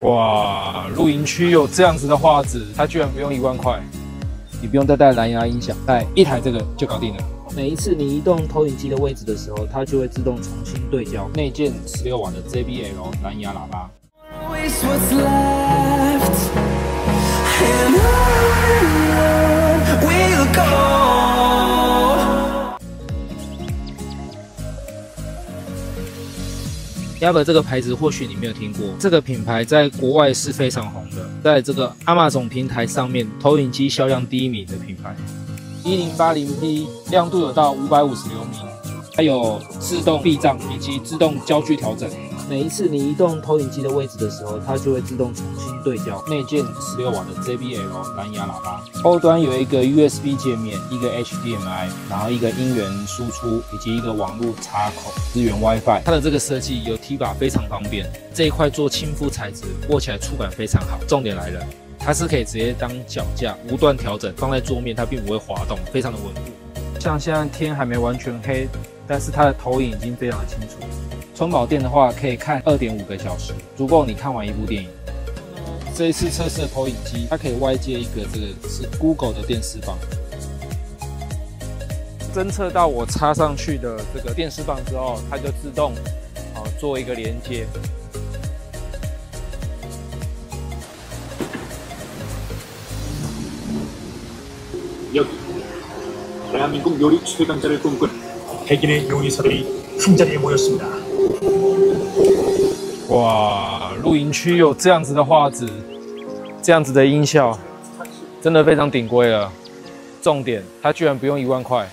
哇，露营区有这样子的画质，它居然不用1万块，你不用再带蓝牙音响，带一台这个就搞定了。每一次你移动投影机的位置的时候，它就会自动重新对焦。内建16瓦的 JBL 蓝牙喇叭。Yaever 这个牌子或许你没有听过，这个品牌在国外是非常红的，在这个 Amazon 平台上面投影机销量第1名的品牌。1080p 亮度有到550流明，它有自动避障以及自动焦距调整。每一次你移动投影机的位置的时候，它就会自动重新对焦。内建16瓦的 JBL 蓝牙喇叭，后端有一个 USB 界面，一个 HDMI， 然后一个音源输出以及一个网络插口，支援 WiFi。它的这个设计有提把非常方便，这一块做亲肤材质，握起来触感非常好。重点来了，它是可以直接当脚架无段调整，放在桌面它并不会滑动，非常的稳固。像现在天还没完全黑，但是它的投影已经非常的清楚。充饱电的话，可以看2.5个小时，足够你看完一部电影。这一次测试的投影机，它可以外接一个这个是 Google 的电视棒，侦测到我插上去的这个电视棒之后，它就自动做一个连接。대한민국 요리 최강자를 꿈꾸는 백인의 요리사들이 한자리에 모였습니다. 哇，露营区有这样子的画质，这样子的音效，真的非常顶规了。重点，它居然不用1万块。